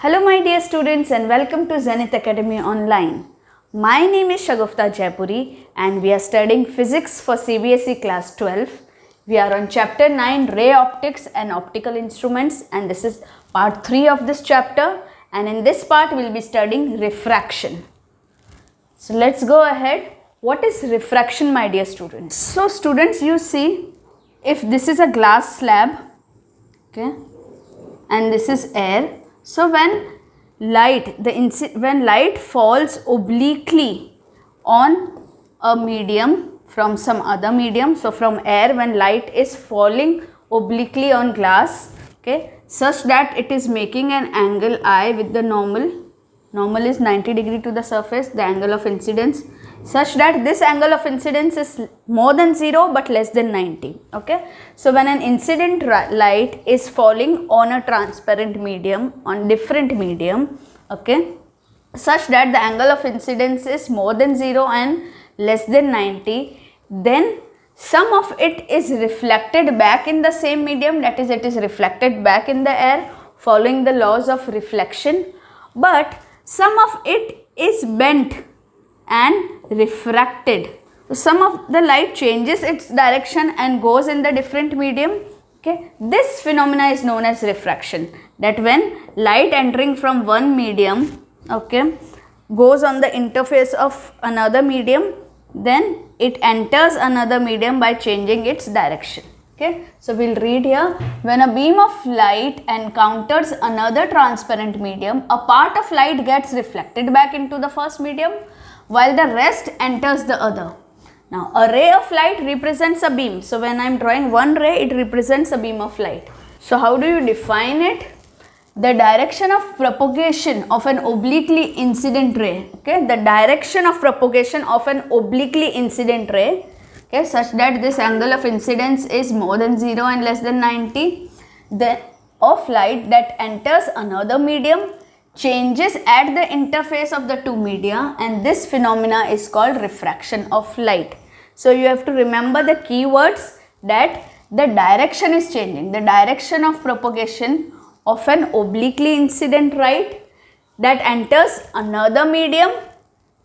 Hello my dear students and welcome to Zenith Academy Online. My name is Shagufta Jaipuri and we are studying physics for CBSE class 12. We are on chapter 9 ray optics and optical instruments, and this is part 3 of this chapter, and in this part we will be studying refraction. So let's go ahead. What is refraction, my dear students? So students, you see, if this is a glass slab, okay, and this is air. So when light falls obliquely on a medium from some other medium, so from air, when light is falling obliquely on glass, okay, such that it is making an angle I with the normal is 90 degree to the surface, the angle of incidence, such that this angle of incidence is more than 0 but less than 90. Okay, so when an incident light is falling on a transparent medium, on different medium, okay, such that the angle of incidence is more than 0 and less than 90, then some of it is reflected back in the same medium, that is, it is reflected back in the air following the laws of reflection, but some of it is bent and refracted. So some of the light changes its direction and goes in the different medium. Okay, this phenomena is known as refraction, that when light entering from one medium, okay, goes on the interface of another medium, then it enters another medium by changing its direction. Okay, so we'll read here. When a beam of light encounters another transparent medium, a part of light gets reflected back into the first medium while the rest enters the other. Now, a ray of light represents a beam. So when I am drawing one ray, it represents a beam of light. So how do you define it? The direction of propagation of an obliquely incident ray. Okay, the direction of propagation of an obliquely incident ray, okay, such that this angle of incidence is more than 0 and less than 90, the of light that enters another medium changes at the interface of the two media, and this phenomena is called refraction of light. So you have to remember the keywords, that the direction is changing, the direction of propagation of an obliquely incident light that enters another medium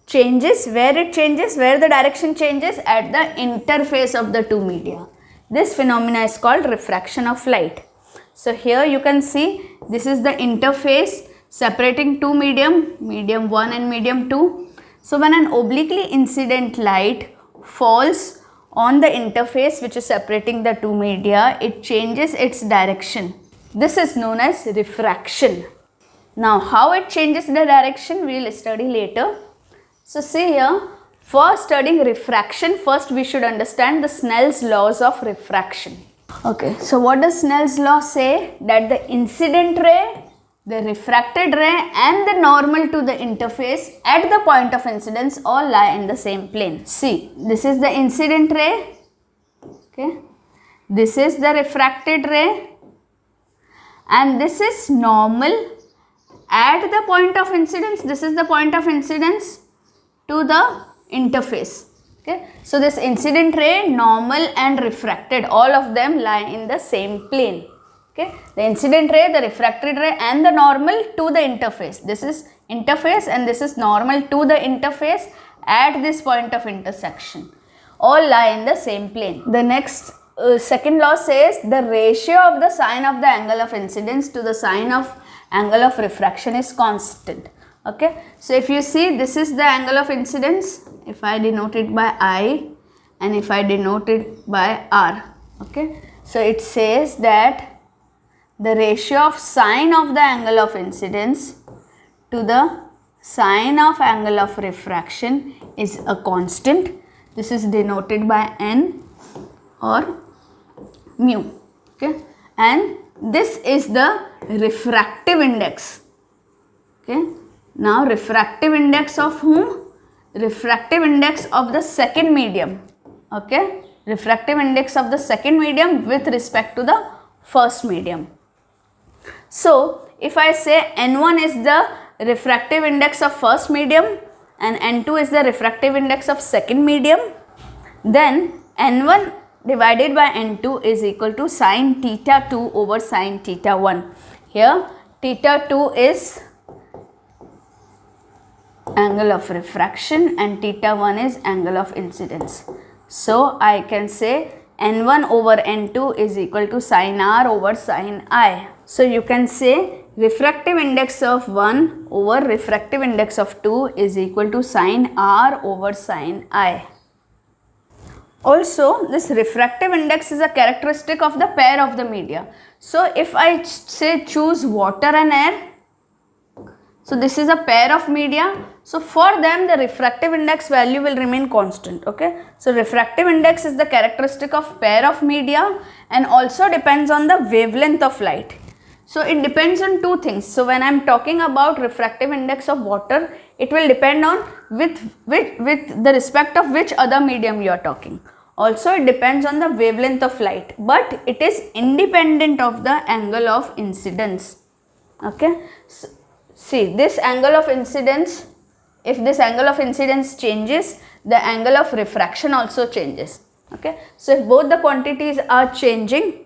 changes, where the direction changes at the interface of the two media. This phenomena is called refraction of light. So here you can see this is the interface separating two medium 1 and medium 2. So when an obliquely incident light falls on the interface which is separating the two media, it changes its direction. This is known as refraction. Now how it changes the direction we will study later. So see here, for studying refraction, first we should understand the Snell's laws of refraction. Okay, so what does Snell's law say? That the incident ray, the refracted ray and the normal to the interface at the point of incidence all lie in the same plane. See, this is the incident ray, okay, this is the refracted ray, and this is normal at the point of incidence. This is the point of incidence to the interface. Okay, so this incident ray, normal and refracted, all of them lie in the same plane. Okay, the incident ray, the refracted ray and the normal to the interface. This is interface and this is normal to the interface at this point of intersection. All lie in the same plane. The next second law says the ratio of the sine of the angle of incidence to the sine of angle of refraction is constant. Okay, so if you see, this is the angle of incidence, if I denote it by I and if I denote it by R. Okay, so it says that the ratio of sine of the angle of incidence to the sine of angle of refraction is a constant. This is denoted by N or mu. Okay, and this is the refractive index. Okay, now refractive index of whom? Refractive index of the second medium. Okay, refractive index of the second medium with respect to the first medium. So if I say N1 is the refractive index of first medium and N2 is the refractive index of second medium, then N1 divided by N2 is equal to sine theta 2 over sine theta 1. Here theta 2 is angle of refraction and theta 1 is angle of incidence. So I can say n1 over n2 is equal to sin r over sin I. So you can say refractive index of 1 over refractive index of 2 is equal to sin r over sin I. Also, this refractive index is a characteristic of the pair of the media. So if I say choose water and air, so this is a pair of media. So for them the refractive index value will remain constant. Okay. So refractive index is the characteristic of pair of media and also depends on the wavelength of light. So it depends on two things. So when I am talking about refractive index of water, it will depend on with the respect of which other medium you are talking. Also it depends on the wavelength of light, but it is independent of the angle of incidence. Okay. So, see this angle of incidence, if this angle of incidence changes, the angle of refraction also changes. Okay. So if both the quantities are changing,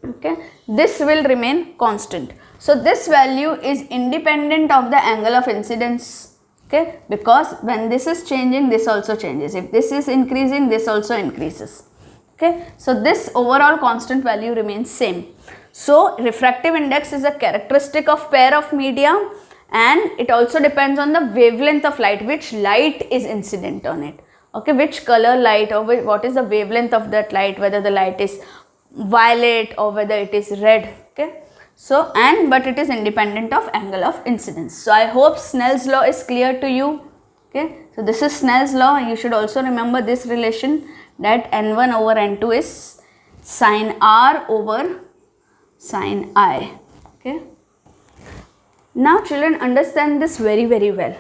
okay, this will remain constant. So this value is independent of the angle of incidence. Okay, because when this is changing, this also changes. If this is increasing, this also increases. Okay, so this overall constant value remains same. So refractive index is a characteristic of pair of media and it also depends on the wavelength of light, which light is incident on it. Okay, which color light or what is the wavelength of that light, whether the light is violet or whether it is red. Okay. So but it is independent of angle of incidence. So I hope Snell's law is clear to you. Okay. So this is Snell's law. You should also remember this relation that n1 over n2 is sin r over sin I. Okay. Now children, understand this very well.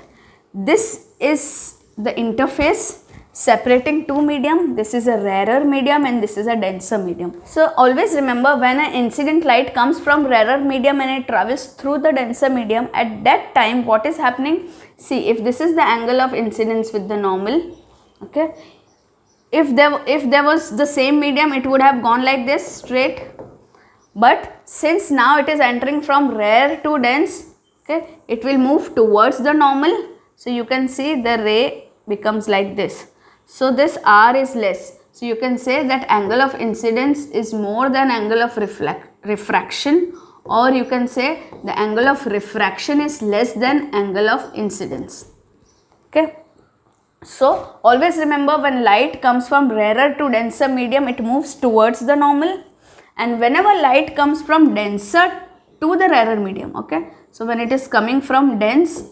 This is the interface separating two medium. This is a rarer medium and this is a denser medium. So always remember, when an incident light comes from rarer medium and it travels through the denser medium, at that time what is happening? See, if this is the angle of incidence with the normal, okay, if there was the same medium, it would have gone like this straight, but since now it is entering from rare to dense, okay, it will move towards the normal. So you can see the ray becomes like this. So this r is less. So you can say that angle of incidence is more than angle of refraction, or you can say the angle of refraction is less than angle of incidence. Okay. So always remember, when light comes from rarer to denser medium, it moves towards the normal, and whenever light comes from denser to the rarer medium, okay, so when it is coming from dense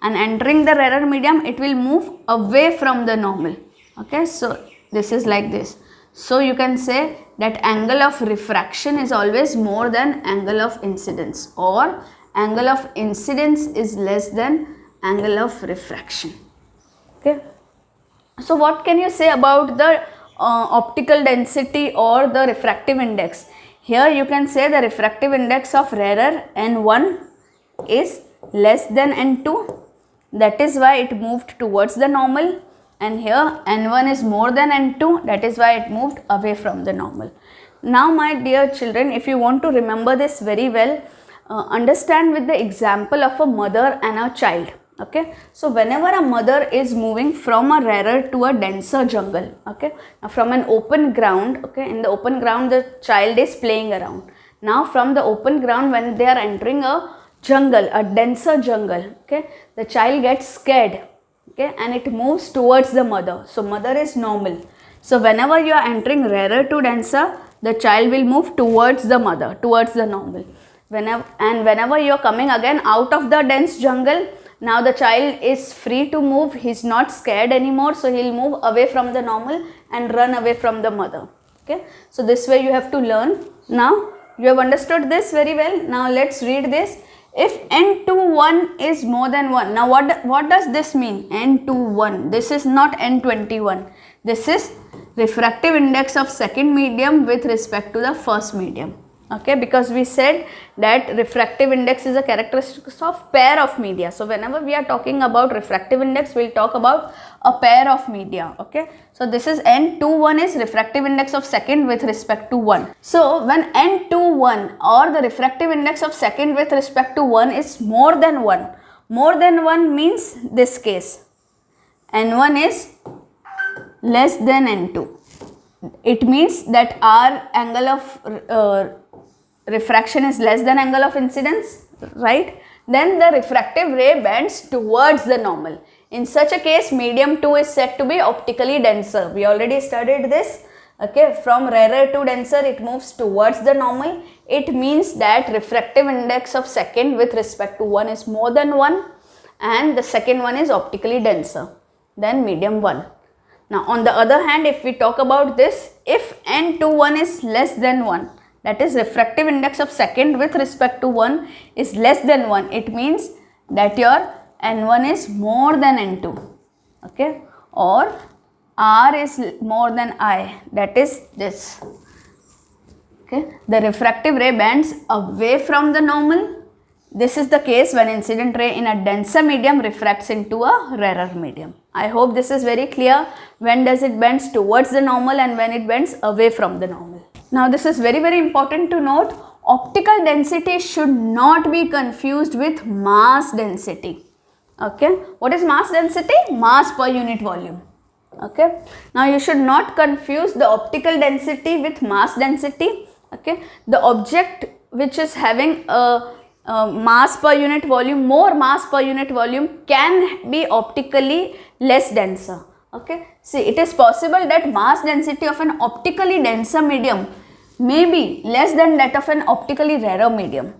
and entering the rarer medium, it will move away from the normal. Okay, so this is like this. So you can say that angle of refraction is always more than angle of incidence, or angle of incidence is less than angle of refraction. Okay. So what can you say about the optical density or the refractive index? Here you can say the refractive index of rarer n1 is less than n2. That is why it moved towards the normal. And here n1 is more than n2, that is why it moved away from the normal. Now my dear children, if you want to remember this very well, understand with the example of a mother and a child. Okay, so whenever a mother is moving from a rarer to a denser jungle, okay, now from an open ground, okay, in the open ground the child is playing around. Now from the open ground, when they are entering a jungle, a denser jungle, okay, the child gets scared. Okay, and it moves towards the mother. So mother is normal. So whenever you are entering rarer to denser, the child will move towards the mother, towards the normal. Whenever you are coming again out of the dense jungle, now the child is free to move. He is not scared anymore. So he will move away from the normal and run away from the mother. Okay, so this way you have to learn. Now you have understood this very well. Now let's read this. If n21 is more than 1, now what does this mean? n21, this is not n21, this is refractive index of second medium with respect to the first medium. Okay, because we said that refractive index is a characteristic of pair of media. So whenever we are talking about refractive index, we will talk about a pair of media. Okay, so this is n21 is refractive index of second with respect to 1. So when n21 or the refractive index of second with respect to 1 is more than 1, More than 1 means this case. N1 is less than N2. It means that our angle of refraction is less than angle of incidence, right? Then the refractive ray bends towards the normal. In such a case, medium 2 is said to be optically denser. We already studied this. Okay, from rarer to denser, it moves towards the normal. It means that refractive index of second with respect to 1 is more than 1, and the second one is optically denser than medium 1. Now, on the other hand, if we talk about this, if N21 is less than 1, that is refractive index of second with respect to 1 is less than 1, it means that your N1 is more than N2, okay, or R is more than I, that is this, okay. The refractive ray bends away from the normal. This is the case when incident ray in a denser medium refracts into a rarer medium. I hope this is very clear. When does it bends towards the normal and when it bends away from the normal. Now this is very important to note. Optical density should not be confused with mass density. Okay, what is mass density? Mass per unit volume. Okay, now you should not confuse the optical density with mass density. Okay, the object which is having a mass per unit volume, more mass per unit volume, can be optically less denser. Okay, see, it is possible that mass density of an optically denser medium may be less than that of an optically rarer medium.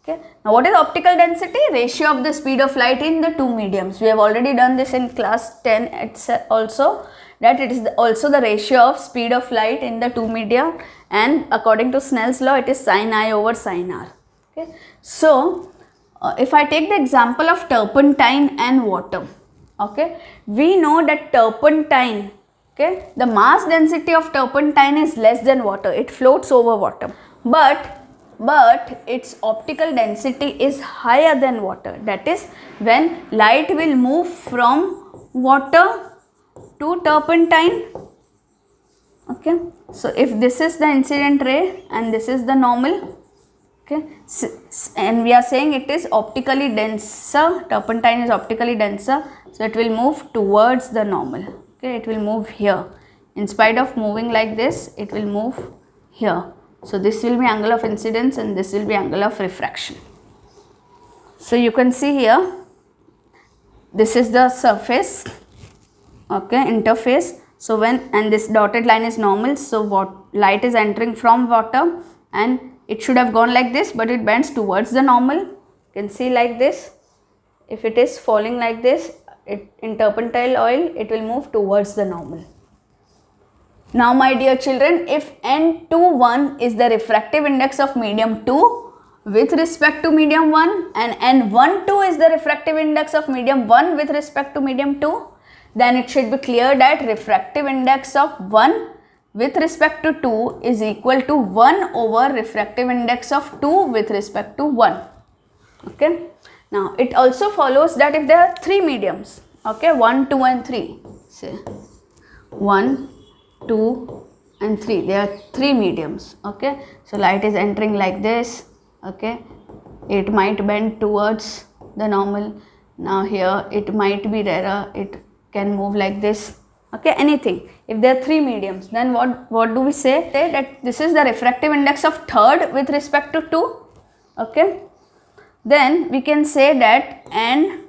Okay, now what is optical density? Ratio of the speed of light in the two mediums. We have already done this in class 10 also, that it is also the ratio of speed of light in the two media, and according to Snell's law, it is sin I over sin R. Okay, so if I take the example of turpentine and water, okay, we know that turpentine, okay, the mass density of turpentine is less than water. It floats over water, but its optical density is higher than water. That is, when light will move from water to turpentine. Okay, so if this is the incident ray and this is the normal, okay, and we are saying it is optically denser, turpentine is optically denser, so it will move towards the normal. Okay, it will move here. In spite of moving like this, it will move here. So this will be angle of incidence and this will be angle of refraction. So you can see here, this is the surface, okay, interface. So when, and this dotted line is normal, so what light is entering from water and it should have gone like this, but it bends towards the normal. You can see like this. If it is falling like this, in turpentine oil, it will move towards the normal. Now my dear children, if N21 is the refractive index of medium 2 with respect to medium 1 and N12 is the refractive index of medium 1 with respect to medium 2, then it should be clear that refractive index of 1 with respect to 2 is equal to 1 over refractive index of 2 with respect to 1. Okay. Now it also follows that if there are 3 mediums, okay, 1, 2 and 3, say 1, 2 and 3, there are 3 mediums. Okay, so light is entering like this. Okay, it might bend towards the normal. Now here it might be rarer, it can move like this. Okay, anything. If there are 3 mediums, then what do we say? Say that this is the refractive index of third with respect to 2. Okay, then we can say that N,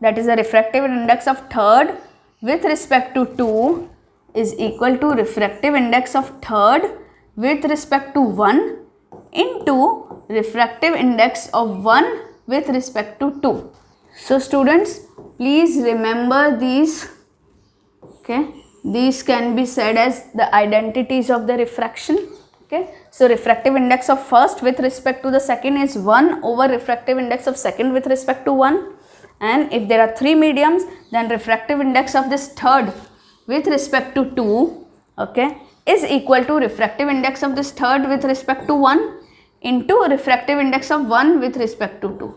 that is the refractive index of third with respect to 2, is equal to refractive index of third with respect to 1 into refractive index of 1 with respect to 2. So students, please remember these. Okay, these can be said as the identities of the refraction. Okay, so refractive index of first with respect to the second is 1 over refractive index of second with respect to 1, and if there are 3 mediums, then refractive index of this third with respect to 2, okay, is equal to refractive index of this third with respect to 1 into refractive index of 1 with respect to 2.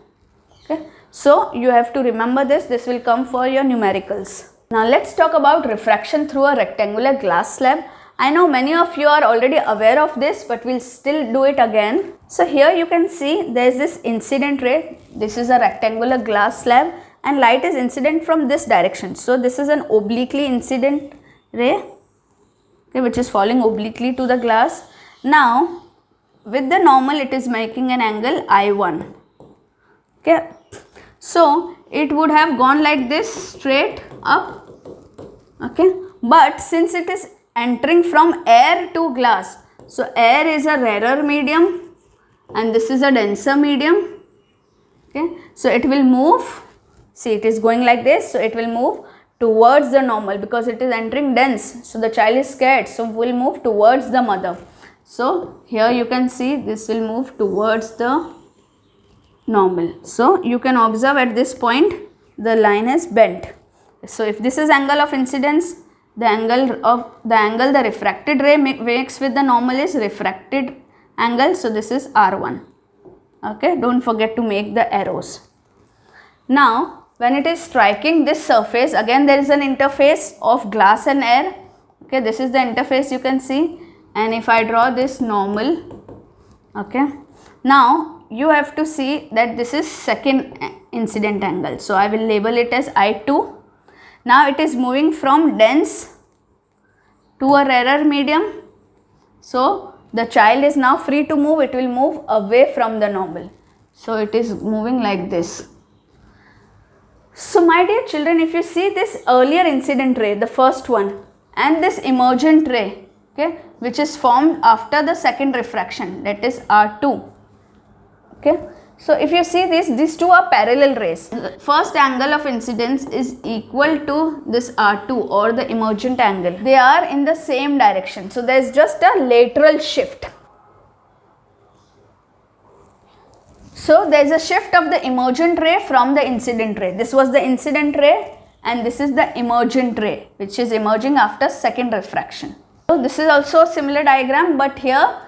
Okay, so you have to remember this. This will come for your numericals. Now let's talk about refraction through a rectangular glass slab. I know many of you are already aware of this, but we'll still do it again. So here you can see there is this incident ray. This is a rectangular glass slab and light is incident from this direction. So this is an obliquely incident ray, okay, which is falling obliquely to the glass. Now with the normal it is making an angle I1. Okay, so it would have gone like this straight up, okay, but since it is entering from air to glass, so air is a rarer medium and this is a denser medium, okay, so it will move, see it is going like this, so it will move towards the normal because it is entering dense, so the child is scared, so will move towards the mother. So here you can see this will move towards the normal. So you can observe at this point the line is bent. So if this is angle of incidence, the angle the refracted ray makes with the normal is refracted angle, so this is R1. Okay, don't forget to make the arrows. Now when it is striking this surface, again there is an interface of glass and air. Okay, this is the interface you can see, and if I draw this normal, okay, now you have to see that this is second incident angle, so I will label it as I2. Now it is moving from dense to a rarer medium, so the child is now free to move, it will move away from the normal, so it is moving like this. So my dear children, if you see this earlier incident ray, the first one, and this emergent ray, okay, which is formed after the second refraction, that is R2, okay, so if you see this, these two are parallel rays. The first angle of incidence is equal to this R2 or the emergent angle. They are in the same direction, so there is just a lateral shift. So there is a shift of the emergent ray from the incident ray. This was the incident ray and this is the emergent ray which is emerging after second refraction. So this is also a similar diagram, but here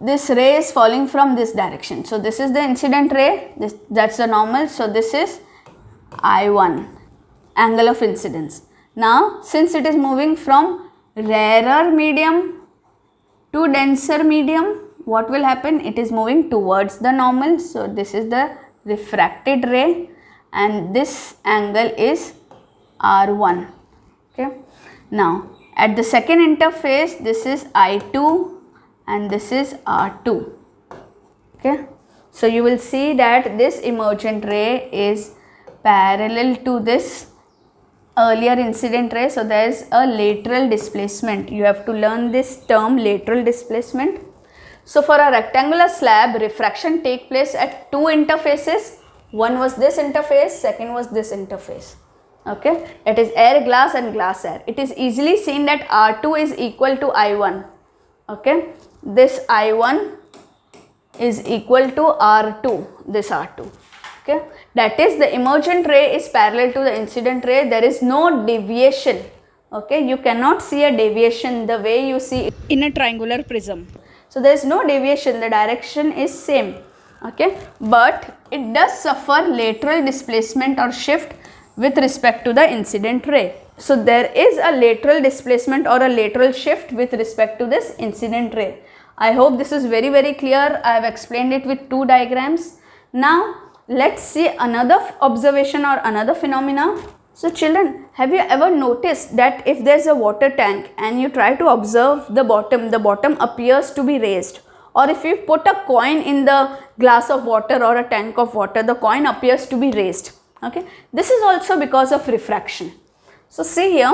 this ray is falling from this direction. So this is the incident ray, that's the normal. So this is I1, angle of incidence. Now since it is moving from rarer medium to denser medium, what will happen? It is moving towards the normal. So this is the refracted ray and this angle is R1. Okay. Now at the second interface, this is I2 and this is R2. Okay. So you will see that this emergent ray is parallel to this earlier incident ray. So there is a lateral displacement. You have to learn this term, lateral displacement. So for a rectangular slab, refraction take place at two interfaces. One was this interface, second was this interface. Okay, it is air glass and glass air. It is easily seen that R2 is equal to I1. Okay, this I1 is equal to R2, this R2. Okay, that is the emergent ray is parallel to the incident ray. There is no deviation. Okay, you cannot see a deviation the way you see in a triangular prism. So there is no deviation, the direction is same, okay, but it does suffer lateral displacement or shift with respect to the incident ray. So there is a lateral displacement or a lateral shift with respect to this incident ray. I hope this is very clear. I have explained it with two diagrams. Now let's see another observation or another phenomena. So children, have you ever noticed that if there is a water tank and you try to observe the bottom appears to be raised, or if you put a coin in the glass of water or a tank of water, the coin appears to be raised. Okay, this is also because of refraction. So see here,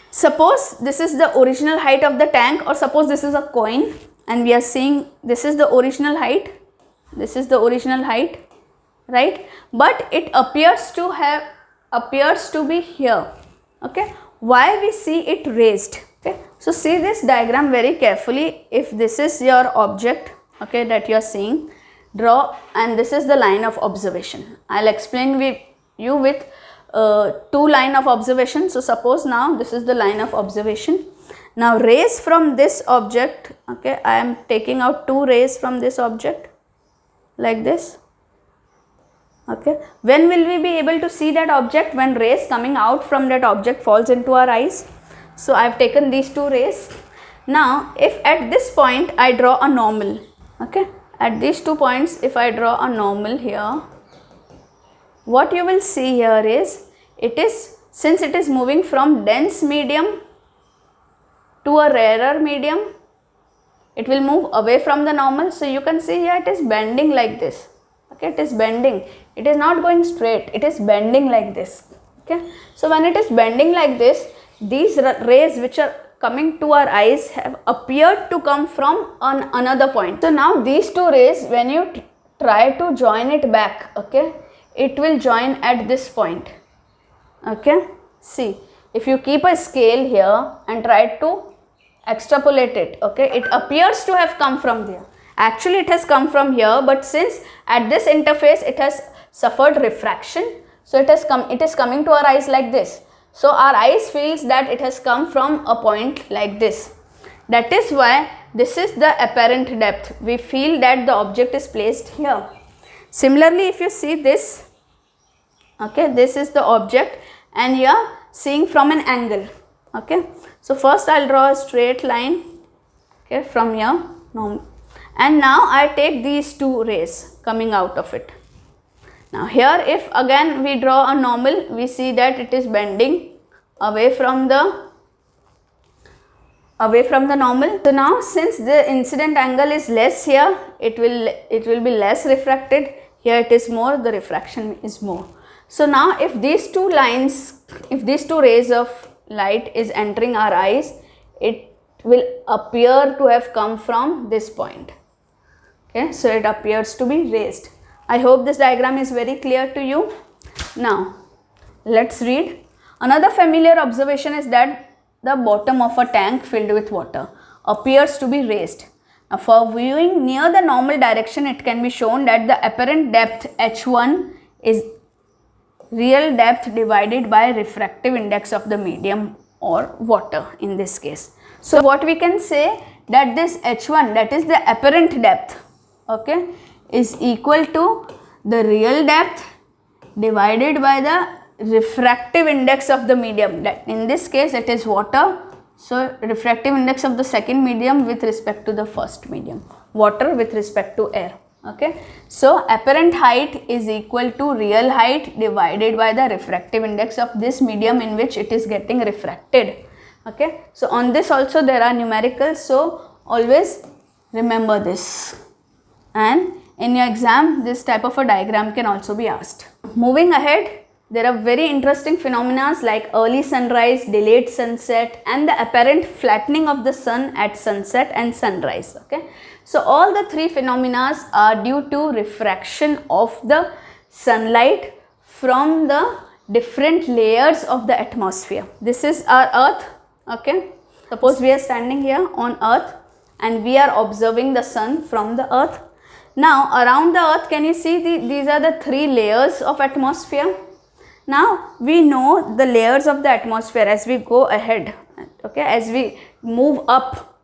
suppose this is the original height of the tank, or suppose this is a coin and we are seeing this is the original height, this is the original height, right, but it appears to be here. Okay, why we see it raised? Okay, so see this diagram very carefully. If this is your object, okay, that you are seeing, draw, and this is the line of observation. I'll explain you with two line of observation. So suppose now this is the line of observation. Now rays from this object, okay, I am taking out two rays from this object like this. Okay, when will we be able to see that object? When rays coming out from that object falls into our eyes. So I have taken these two rays. Now if at this point I draw a normal, okay, at these 2 points if I draw a normal here, what you will see here is, since it is moving from dense medium to a rarer medium, it will move away from the normal. So you can see here it is bending like this. Okay, it is bending. It is not going straight. It is bending like this. Okay, so when it is bending like this, these rays which are coming to our eyes have appeared to come from another point. So now these two rays, when you try to join it back, okay, it will join at this point. Okay, see, if you keep a scale here and try to extrapolate it, okay, it appears to have come from there. Actually it has come from here, but since at this interface it has suffered refraction, so it is coming to our eyes like this. So our eyes feels that it has come from a point like this. That is why this is the apparent depth. We feel that the object is placed here. Similarly, if you see this, okay, this is the object and here seeing from an angle. Okay, so first I'll draw a straight line, okay, from here, and now I take these two rays coming out of it. Now here, if again we draw a normal, we see that it is bending away from the normal. So now since the incident angle is less here, it will be less refracted. Here it is more, the refraction is more. So now if these two rays of light is entering our eyes, it will appear to have come from this point. Okay, so it appears to be raised. I hope this diagram is very clear to you. Now let's read. Another familiar observation is that the bottom of a tank filled with water appears to be raised. Now for viewing near the normal direction, it can be shown that the apparent depth h1 is real depth divided by refractive index of the medium or water in this case. So what we can say, that this h1, that is the apparent depth, okay, is equal to the real depth divided by the refractive index of the medium. That in this case it is water, so refractive index of the second medium with respect to the first medium, water with respect to air. Okay, so apparent height is equal to real height divided by the refractive index of this medium in which it is getting refracted. Okay, so on this also there are numericals, so always remember this, and in your exam this type of a diagram can also be asked. Moving ahead, there are very interesting phenomena like early sunrise, delayed sunset, and the apparent flattening of the sun at sunset and sunrise. Okay, so all the three phenomena are due to refraction of the sunlight from the different layers of the atmosphere. This is our earth. Okay, suppose we are standing here on earth and we are observing the sun from the earth. Now around the earth, can you see these are the three layers of atmosphere. Now we know the layers of the atmosphere as we go ahead. Okay, as we move up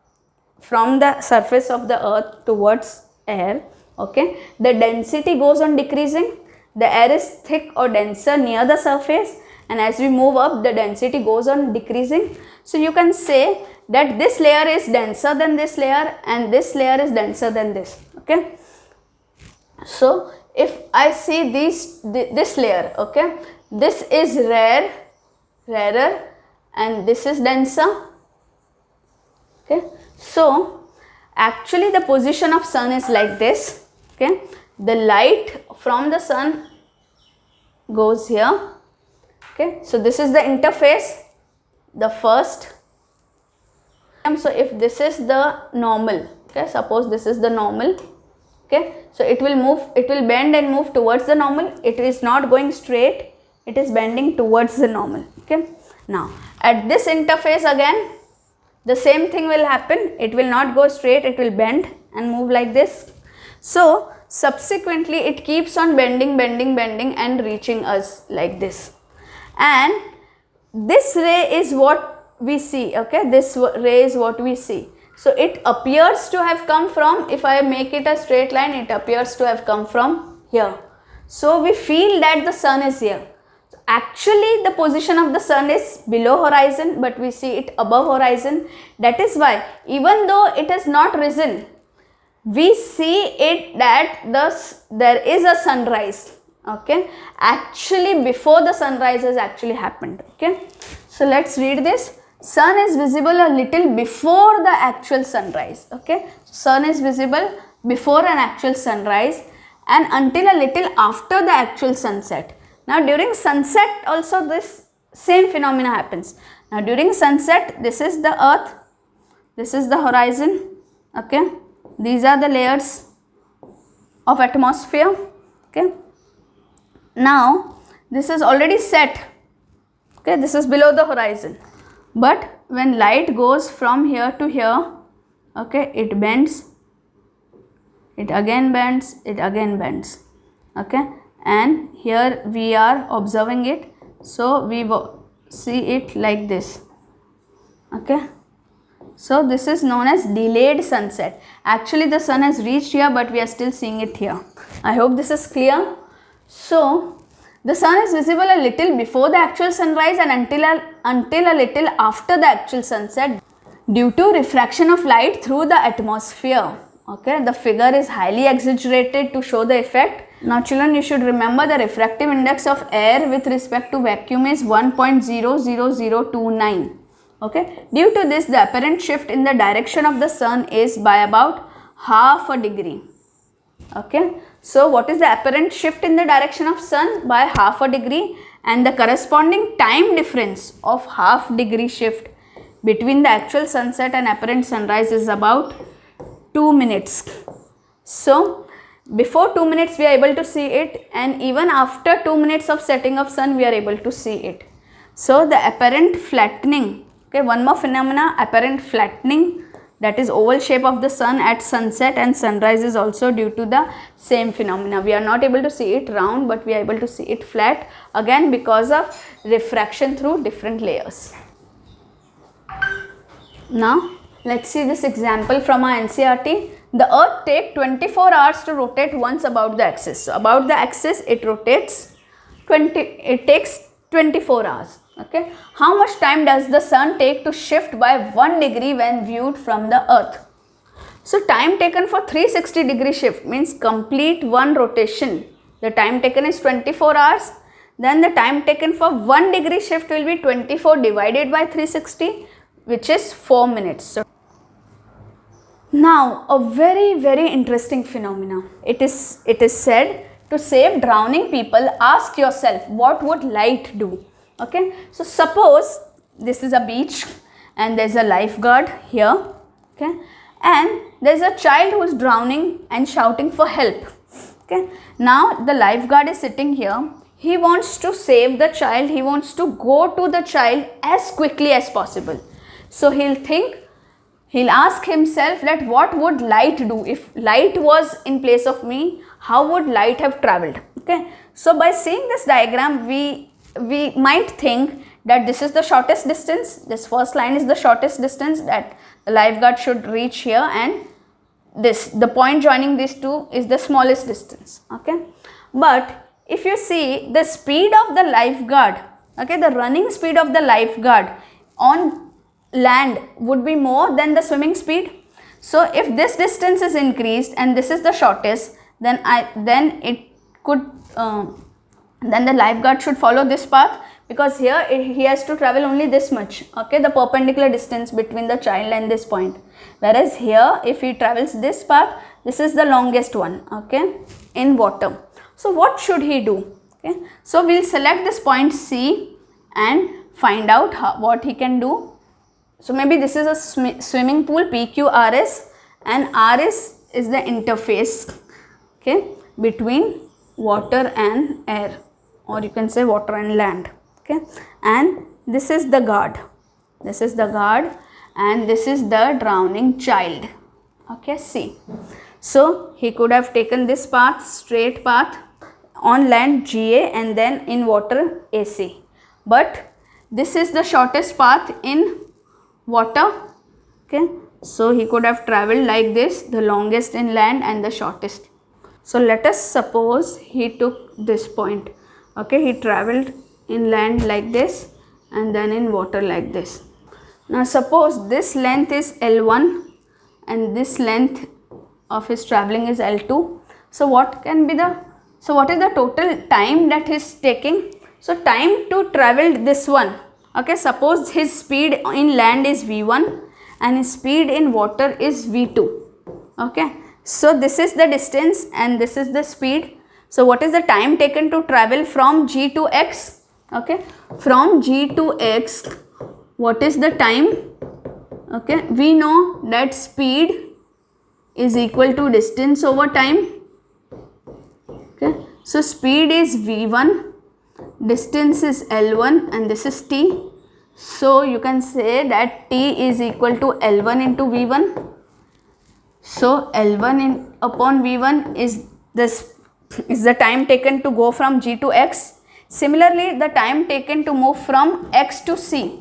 from the surface of the earth towards air, okay, the density goes on decreasing. The air is thick or denser near the surface, and as we move up, the density goes on decreasing. So you can say that this layer is denser than this layer and this layer is denser than this. Okay, so if I see this layer, okay, this is rarer and this is denser. Okay, so actually the position of sun is like this. Okay, the light from the sun goes here. Okay, so this is the interface, the first. So if this is the normal, okay, suppose this is the normal. Okay, so it will move, it will bend and move towards the normal. It is not going straight, it is bending towards the normal. Okay, now at this interface again the same thing will happen. It will not go straight, it will bend and move like this. So subsequently it keeps on bending and reaching us like this, and this ray is what we see. Okay, this ray is what we see. So it appears to have come from, if I make it a straight line, it appears to have come from here. So we feel that the sun is here. Actually the position of the sun is below horizon, but we see it above horizon. That is why even though it has not risen, we see it that there is a sunrise. Okay, actually before the sunrise has actually happened. Okay, so let's read this. Sun is visible a little before the actual sunrise. Okay, sun is visible before an actual sunrise and until a little after the actual sunset. Now during sunset also this same phenomena happens. Now during sunset, this is the earth, this is the horizon. Okay, these are the layers of atmosphere. Okay, now this is already set. Okay, this is below the horizon, but when light goes from here to here, okay, it bends, it again bends, it again bends. Okay, and here we are observing it, so we see it like this. Okay, so this is known as delayed sunset. Actually the sun has reached here, but we are still seeing it here. I hope this is clear. So the sun is visible a little before the actual sunrise and until a little after the actual sunset due to refraction of light through the atmosphere. Okay, the figure is highly exaggerated to show the effect. Now children, you should remember the refractive index of air with respect to vacuum is 1.00029. Okay, due to this the apparent shift in the direction of the sun is by about half a degree. Okay, so what is the apparent shift in the direction of sun? By half a degree, and the corresponding time difference of half degree shift between the actual sunset and apparent sunrise is about 2 minutes. So before 2 minutes we are able to see it, and even after 2 minutes of setting of sun we are able to see it. So the apparent flattening, okay, one more phenomena, apparent flattening, that is oval shape of the sun at sunset and sunrise is also due to the same phenomena. We are not able to see it round, but we are able to see it flat, again because of refraction through different layers. Now let's see this example from our NCERT. The earth takes 24 hours to rotate once about the axis. So about the axis it rotates it takes 24 hours. Okay, how much time does the sun take to shift by 1 degree when viewed from the earth? So time taken for 360 degree shift means complete one rotation. The time taken is 24 hours. Then the time taken for 1 degree shift will be 24 divided by 360, which is 4 minutes. So now a very interesting phenomena. It is said to save drowning people, ask yourself what would light do? Okay, so suppose this is a beach and there is a lifeguard here, okay, and there is a child who is drowning and shouting for help. Okay, now the lifeguard is sitting here. He wants to save the child. He wants to go to the child as quickly as possible. So he'll ask himself that what would light do? If light was in place of me, how would light have traveled? Okay, so by seeing this diagram, we might think that this is the shortest distance. This first line is the shortest distance that the lifeguard should reach here, and the point joining these two is the smallest distance. Okay, but if you see the speed of the lifeguard, okay, the running speed of the lifeguard on land would be more than the swimming speed. So if this distance is increased and this is the shortest, then the lifeguard should follow this path, because here he has to travel only this much, okay, the perpendicular distance between the child and this point. Whereas here if he travels this path, this is the longest one, okay, in water. So what should he do? Okay, so we'll select this point C and find out what he can do. So maybe this is a swimming pool, PQRS, and RS is the interface, okay, between water and air, or you can say water and land. Okay, and this is the guard, and this is the drowning child. Okay, C. So he could have taken this path, straight path, on land GA, and then in water AC, but this is the shortest path in water. Okay, so he could have traveled like this, the longest in land and the shortest. So let us suppose he took this point. Okay, he traveled in land like this and then in water like this. Now suppose this length is L1 and this length of his traveling is L2. So what can be the So what is the total time that he is taking? So time to travel this one. Okay, suppose his speed in land is v1 and his speed in water is v2. Okay, so this is the distance and this is the speed. So what is the time taken to travel from G to X? Okay, from G to X, what is the time? Okay, we know that speed is equal to distance over time. Okay, so speed is v1, distance is L1 and this is t. So you can say that t is equal to L1 into v1. So L1 upon v1 is the time taken to go from G to X. Similarly, the time taken to move from X to C.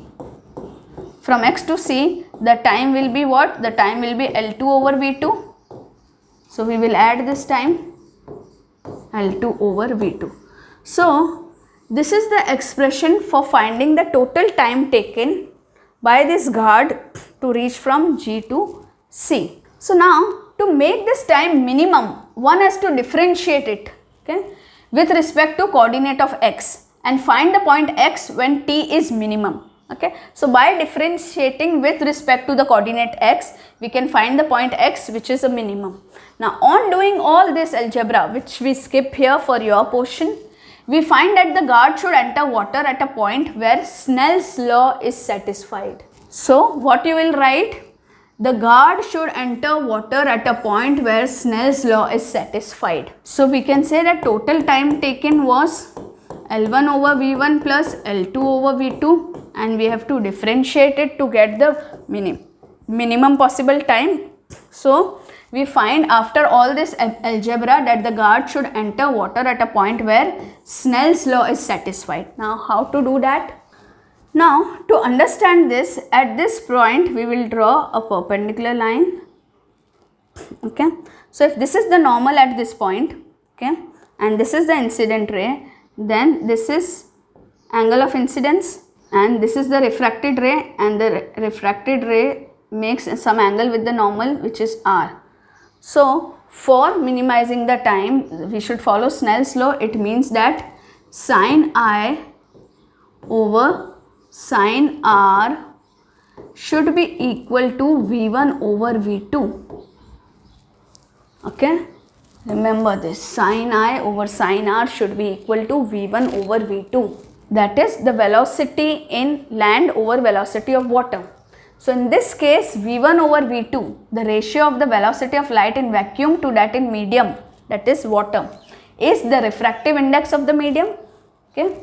From X to C, the time will be what? The time will be L2 over V2. So we will add this time, L2 over V2. So this is the expression for finding the total time taken by this guard to reach from G to C. So now to make this time minimum, one has to differentiate it, okay, with respect to coordinate of X and find the point X when t is minimum. Okay, so by differentiating with respect to the coordinate X, we can find the point X which is a minimum. Now on doing all this algebra, which we skip here for your portion, we find that the guard should enter water at a point where Snell's law is satisfied. So what you will write? The guard should enter water at a point where Snell's law is satisfied. So we can say that total time taken was L1 over V1 plus L2 over V2, and we have to differentiate it to get the minimum possible time. So we find after all this algebra that the guard should enter water at a point where Snell's law is satisfied. Now how to do that? Now to understand this, at this point we will draw a perpendicular line. Okay, so if this is the normal at this point, okay, and this is the incident ray, then this is angle of incidence and this is the refracted ray, and the refracted ray makes some angle with the normal, which is r. So for minimizing the time, we should follow Snell's law. It means that sin I over sin r should be equal to v1 over v2. Okay, remember this, sin I over sin r should be equal to v1 over v2. That is the velocity in land over velocity of water. So in this case, v1 over v2, the ratio of the velocity of light in vacuum to that in medium, that is water, is the refractive index of the medium. Okay.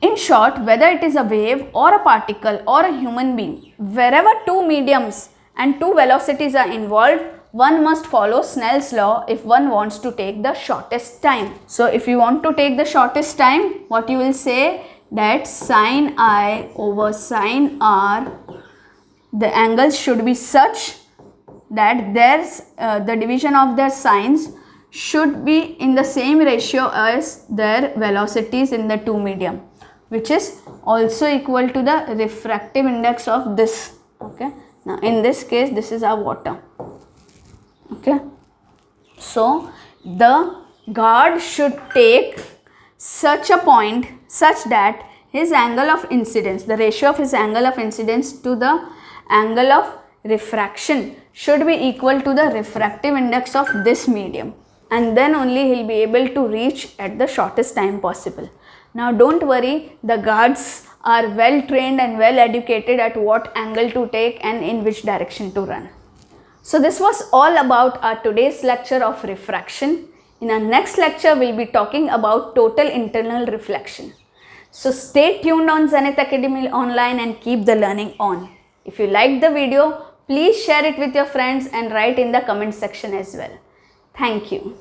In short, whether it is a wave or a particle or a human being, wherever two mediums and two velocities are involved, one must follow Snell's law if one wants to take the shortest time. So if you want to take the shortest time, what you will say, that sin I over sin r, the angles should be such that the division of their sines should be in the same ratio as their velocities in the two medium, which is also equal to the refractive index of this. Okay, now in this case this is our water. Okay, so the guard should take such a point such that his angle of incidence, the ratio of his angle of incidence to the angle of refraction should be equal to the refractive index of this medium, and then only he will be able to reach at the shortest time possible. Now don't worry, the guards are well trained and well educated at what angle to take and in which direction to run. So this was all about our today's lecture of refraction. In our next lecture, we will be talking about total internal reflection. So stay tuned on Zenith Academy Online and keep the learning on. If you liked the video, please share it with your friends and write in the comment section as well. Thank you.